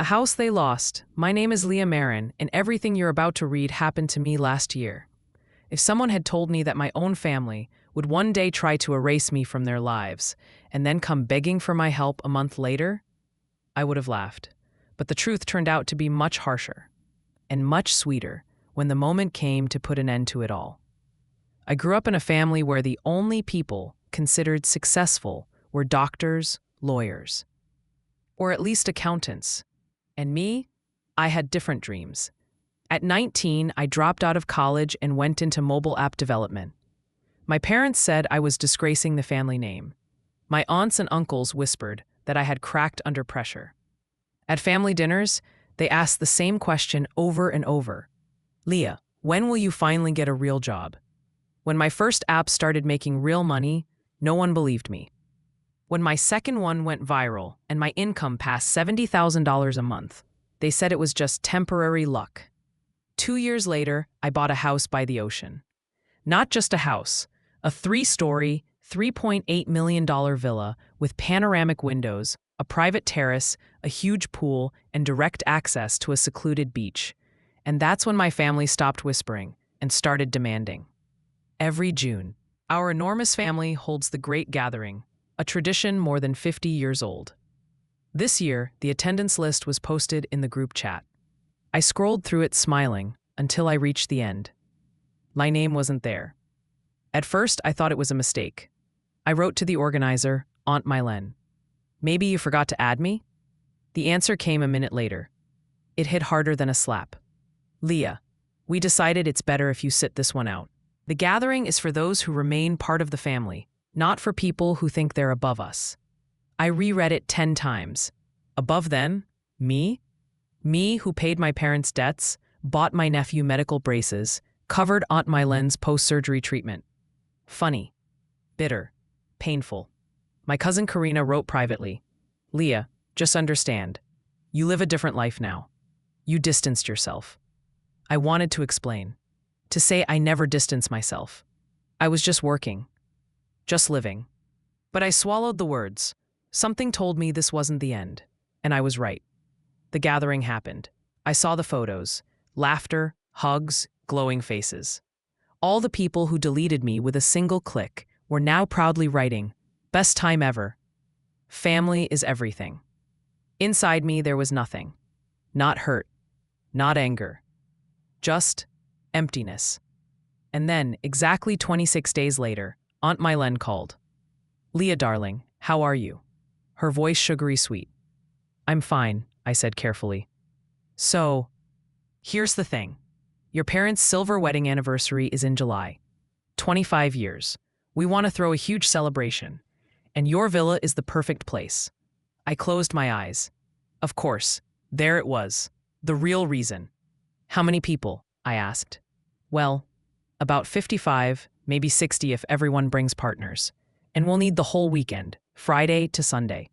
A House They Lost. My name is Lia Marren, and everything you're about to read happened to me last year. If someone had told me that my own family would one day try to erase me from their lives and then come begging for my help a month later, I would have laughed. But the truth turned out to be much harsher and much sweeter when the moment came to put an end to it all. I grew up in a family where the only people considered successful were doctors, lawyers, or at least accountants. And me, I had different dreams. At 19, I dropped out of college and went into mobile app development. My parents said I was disgracing the family name. My aunts and uncles whispered that I had cracked under pressure. At family dinners, they asked the same question over and over. Lia, when will you finally get a real job? When my first app started making real money, no one believed me. When my second one went viral and my income passed $70,000 a month, they said it was just temporary luck. 2 years later, I bought a house by the ocean. Not just a house, a 3-story, $3.8 million villa with panoramic windows, a private terrace, a huge pool, and direct access to a secluded beach. And that's when my family stopped whispering and started demanding. Every June, our enormous family holds the Great Gathering, a tradition more than 50 years old. This year, the attendance list was posted in the group chat. I scrolled through it smiling until I reached the end. My name wasn't there. At first, I thought it was a mistake. I wrote to the organizer, Aunt Marlen. Maybe you forgot to add me? The answer came a minute later. It hit harder than a slap. Lia, we decided it's better if you sit this one out. The gathering is for those who remain part of the family, not for people who think they're above us. I reread it 10 times. Above them? Me? Me who paid my parents' debts, bought my nephew medical braces, covered Aunt Marlen's post-surgery treatment. Funny. Bitter. Painful. My cousin Karina wrote privately, Lia, just understand. You live a different life now. You distanced yourself. I wanted to explain. To say I never distanced myself. I was just working. Just living. But I swallowed the words. Something told me this wasn't the end. And I was right. The gathering happened. I saw the photos. Laughter, hugs, glowing faces. All the people who deleted me with a single click were now proudly writing, best time ever. Family is everything. Inside me there was nothing. Not hurt. Not anger. Just emptiness. And then, exactly 26 days later, Aunt Marlen called. Lia, darling, how are you? Her voice sugary sweet. I'm fine, I said carefully. So, here's the thing. Your parents' silver wedding anniversary is in July. 25 years. We want to throw a huge celebration. And your villa is the perfect place. I closed my eyes. Of course, there it was. The real reason. How many people? I asked. Well, about 55, maybe 60 if everyone brings partners. And we'll need the whole weekend, Friday to Sunday.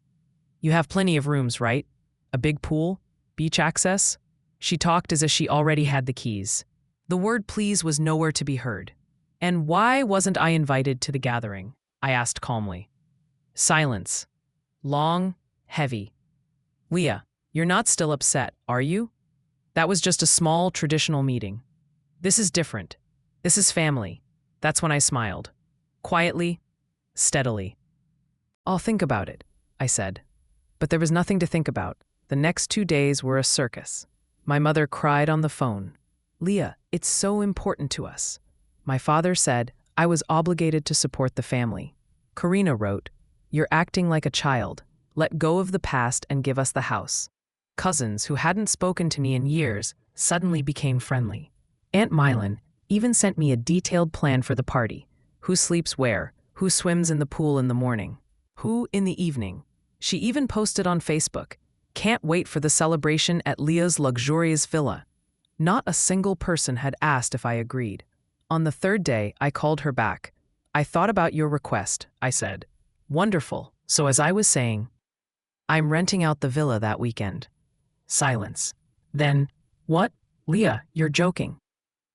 You have plenty of rooms, right? A big pool? Beach access? She talked as if she already had the keys. The word please was nowhere to be heard. And why wasn't I invited to the gathering? I asked calmly. Silence. Long, heavy. Lia, you're not still upset, are you? That was just a small, traditional meeting. This is different. This is family. That's when I smiled. Quietly, steadily. I'll think about it, I said. But there was nothing to think about. The next 2 days were a circus. My mother cried on the phone. Lia, it's so important to us. My father said I was obligated to support the family. Karina wrote, You're acting like a child. Let go of the past and give us the house. Cousins who hadn't spoken to me in years suddenly became friendly. Aunt Marlen even sent me a detailed plan for the party. Who sleeps where, who swims in the pool in the morning, who in the evening. She even posted on Facebook, Can't wait for the celebration at Lia's luxurious villa. Not a single person had asked if I agreed. On the third day, I called her back. I thought about your request, I said. Wonderful. So as I was saying, I'm renting out the villa that weekend. Silence. Then, what? Lia, you're joking.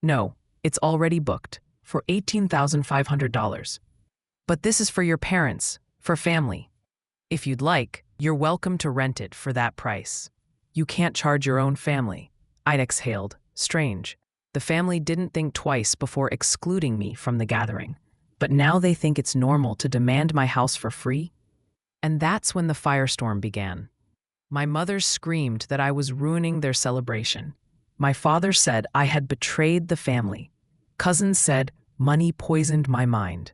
No, it's already booked, for $18,500. But this is for your parents, for family. If you'd like, you're welcome to rent it for that price. You can't charge your own family. I exhaled. Strange. The family didn't think twice before excluding me from the gathering. But now they think it's normal to demand my house for free? And that's when the firestorm began. My mother screamed that I was ruining their celebration. My father said I had betrayed the family. Cousins said money poisoned my mind.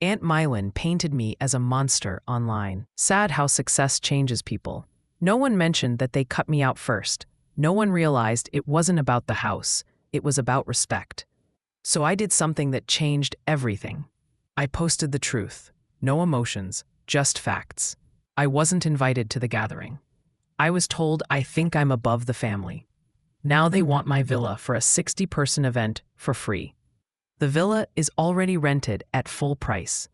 Aunt Mylin painted me as a monster online. Sad how success changes people. No one mentioned that they cut me out first. No one realized it wasn't about the house. It was about respect. So I did something that changed everything. I posted the truth. No emotions, just facts. I wasn't invited to the gathering. I was told I think I'm above the family. Now they want my villa for a 60-person event for free. The villa is already rented at full price.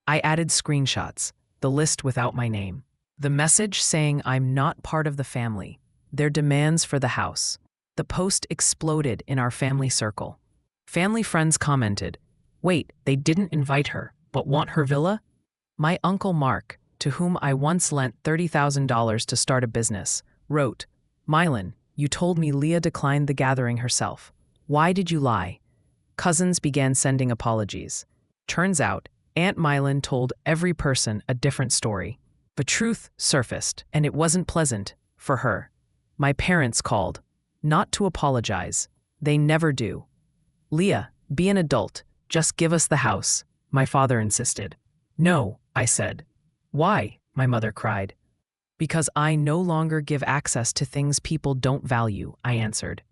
I added screenshots, the list without my name. The message saying I'm not part of the family. Their demands for the house. The post exploded in our family circle. Family friends commented, "Wait, they didn't invite her, but want her villa?" My uncle Mark, to whom I once lent $30,000 to start a business, wrote, "Mylin, you told me Lia declined the gathering herself. Why did you lie?" Cousins began sending apologies. Turns out, Aunt Mylin told every person a different story. The truth surfaced, and it wasn't pleasant for her. My parents called, not to apologize. They never do. "Lia, be an adult. Just give us the house," my father insisted. "No," I said. "Why?" my mother cried. "Because I no longer give access to things people don't value," I answered.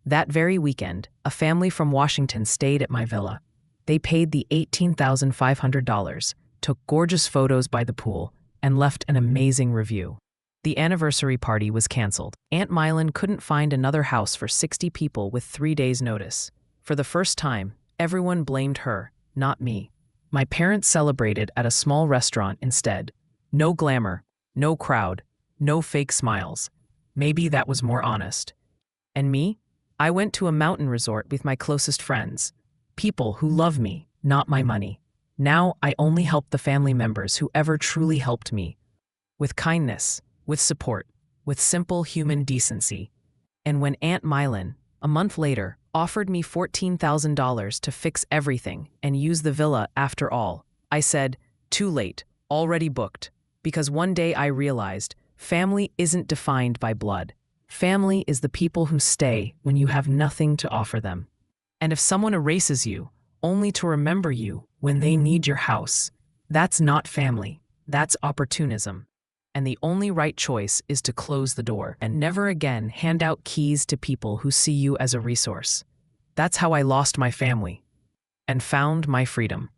That very weekend, a family from Washington stayed at my villa. They paid the $18,500, took gorgeous photos by the pool, and left an amazing review. The anniversary party was canceled. Aunt Mylin couldn't find another house for 60 people with 3 days' notice. For the first time, everyone blamed her, not me. My parents celebrated at a small restaurant instead. No glamour, no crowd, no fake smiles. Maybe that was more honest. And me? I went to a mountain resort with my closest friends. People who love me, not my money. Now I only help the family members who ever truly helped me. With kindness, with support, with simple human decency. And when Aunt Mylin, a month later, offered me $14,000 to fix everything and use the villa after all, I said, "Too late, already booked." Because one day I realized, family isn't defined by blood. Family is the people who stay when you have nothing to offer them. And if someone erases you, only to remember you when they need your house, that's not family, that's opportunism. And the only right choice is to close the door and never again hand out keys to people who see you as a resource. That's how I lost my family and found my freedom.